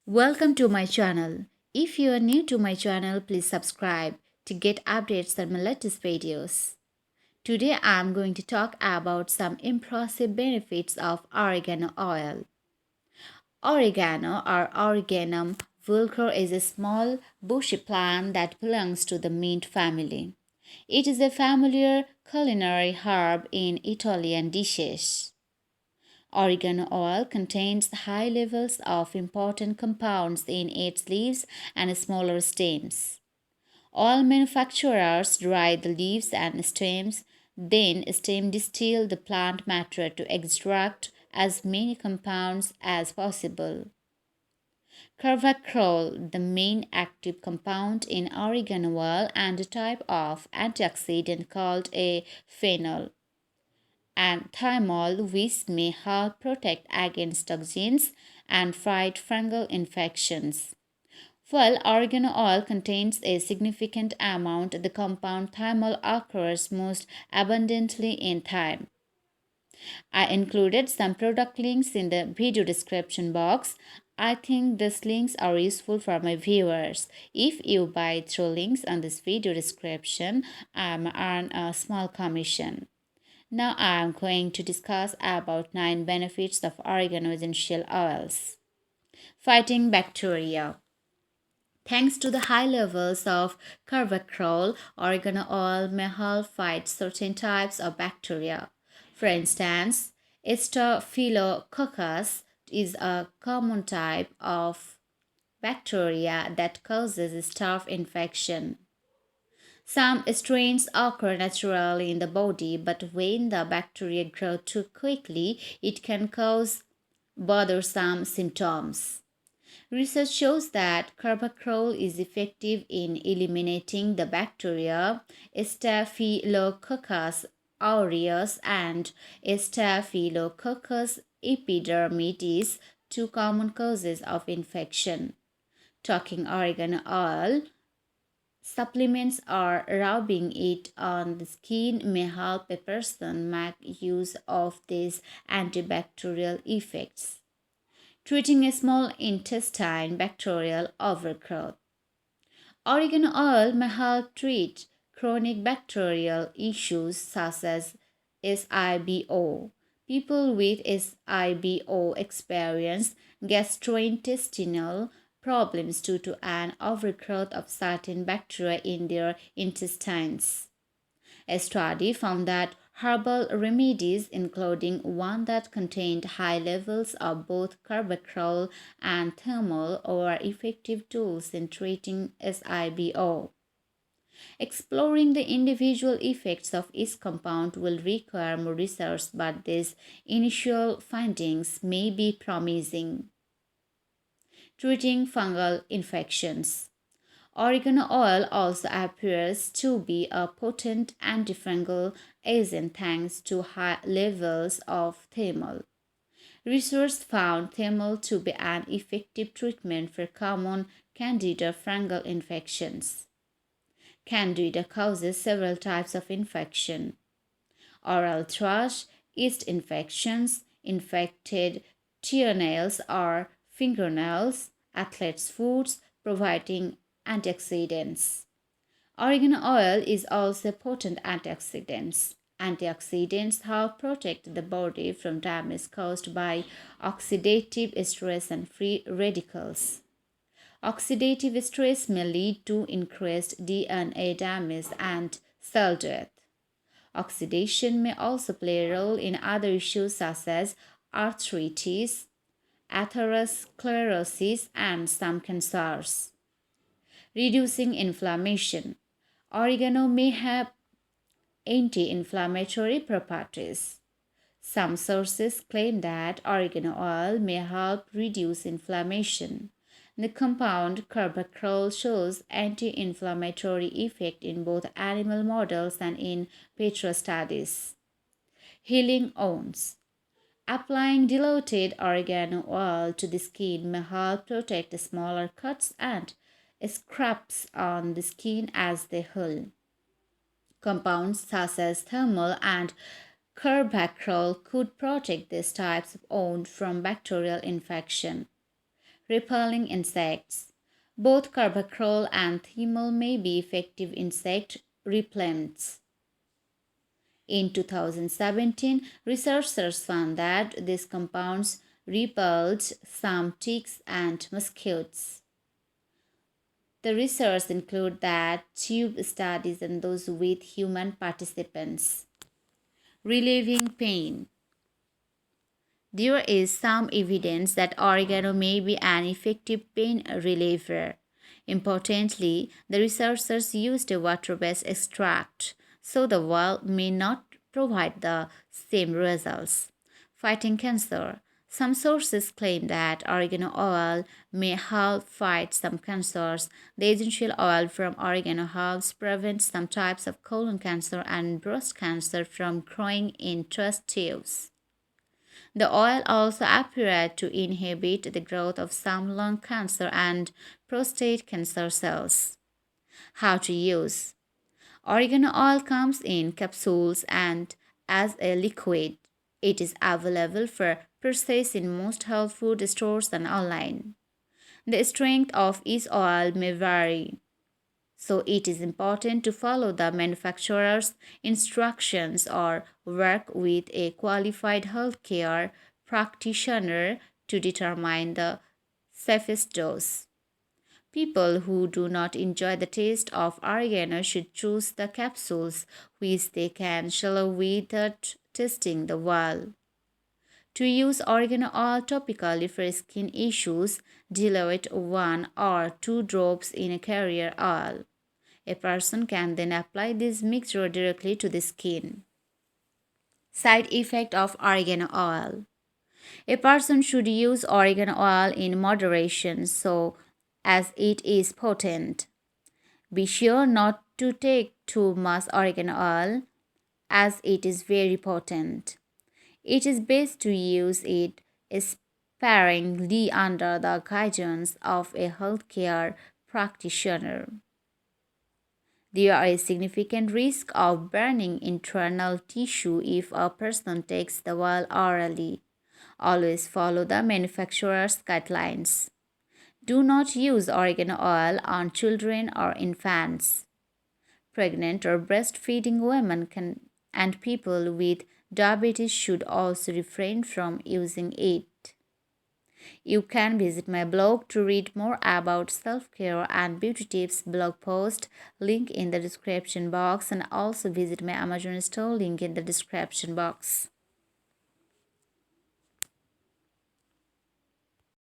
Welcome to my channel. If you are new to my channel, please subscribe to get updates on my latest videos. Today I am going to talk about some impressive benefits of oregano oil. Oregano or Origanum vulgar is a small bushy plant that belongs to the mint family. It is a familiar culinary herb in Italian dishes. Oregano oil contains high levels of important compounds in its leaves and smaller stems. Oil manufacturers dry the leaves and stems, then steam distill the plant matter to extract as many compounds as possible. Carvacrol, the main active compound in oregano oil and a type of antioxidant called a phenol, and thymol, which may help protect against toxins and fight fungal infections. While oregano oil contains a significant amount, the compound thymol occurs most abundantly in thyme. I included some product links in the video description box. I think these links are useful for my viewers. If you buy through links on this video description, I earn a small commission. Now I am going to discuss about 9 benefits of oregano essential oils. Fighting bacteria. Thanks to the high levels of carvacrol, oregano oil may help fight certain types of bacteria. For instance, Staphylococcus is a common type of bacteria that causes staph infection. Some strains occur naturally in the body, but when the bacteria grow too quickly, it can cause bothersome symptoms. Research shows that carbapenem is effective in eliminating the bacteria Staphylococcus aureus and Staphylococcus epidermidis, two common causes of infection. Talking oregano oil, supplements or rubbing it on the skin may help a person make use of these antibacterial effects. Treating a small intestine bacterial overgrowth. Oregano oil may help treat chronic bacterial issues such as SIBO. People with SIBO experience gastrointestinal problems due to an overgrowth of certain bacteria in their intestines. A study found that herbal remedies, including one that contained high levels of both carbapenem and thymol, were effective tools in treating SIBO. Exploring the individual effects of each compound will require more research, but these initial findings may be promising. Treating fungal infections. Oregano oil also appears to be a potent antifungal agent thanks to high levels of thymol. Research found thymol to be an effective treatment for common candida fungal infections. Candida causes several types of infection: oral thrush, yeast infections, infected toenails or fingernails, athlete's foot, providing antioxidants. Oregano oil is also a potent antioxidant. Antioxidants help protect the body from damage caused by oxidative stress and free radicals. Oxidative stress may lead to increased DNA damage and cell death. Oxidation may also play a role in other issues such as arthritis, atherosclerosis, and some cancers. Reducing inflammation. Oregano may have anti-inflammatory properties. Some sources claim that oregano oil may help reduce inflammation. The compound carbapenem shows anti-inflammatory effect in both animal models and in vitro studies. Healing wounds. Applying diluted oregano oil to the skin may help protect smaller cuts and scrapes on the skin as they heal. Compounds such as thymol and carbapenem could protect these types of wound from bacterial infection. Repelling insects. Both carbapenem and thymol may be effective insect repellents. In 2017, researchers found that these compounds repelled some ticks and mosquitoes. The research included that tube studies and those with human participants. Relieving pain. There is some evidence that oregano may be an effective pain reliever. Importantly, the researchers used a water-based extract, so the oil may not provide the same results. Fighting cancer. Some sources claim that oregano oil may help fight some cancers. The essential oil from oregano helps prevent some types of colon cancer and breast cancer from growing in test tubes. The oil also appeared to inhibit the growth of some lung cancer and prostate cancer cells. How to use? Oregano oil comes in capsules and as a liquid. It is available for purchase in most health food stores and online. The strength of each oil may vary, so it is important to follow the manufacturer's instructions or work with a qualified healthcare practitioner to determine the safest dose. People who do not enjoy the taste of oregano should choose the capsules which they can swallow without tasting the oil. To use oregano oil topically for skin issues, dilute 1 or 2 drops in a carrier oil. A person can then apply this mixture directly to the skin. Side effect of oregano oil. A person should use oregano oil in moderation so as it is potent. Be sure not to take too much oregano oil as it is very potent. It is best to use it sparingly under the guidance of a healthcare practitioner. There is significant risk of burning internal tissue if a person takes the oil orally. Always follow the manufacturer's guidelines. Do not use oregano oil on children or infants. Pregnant or breastfeeding women and people with diabetes should also refrain from using it. You can visit my blog to read more about self-care and beauty tips blog post, link in the description box, and also visit my Amazon store, link in the description box.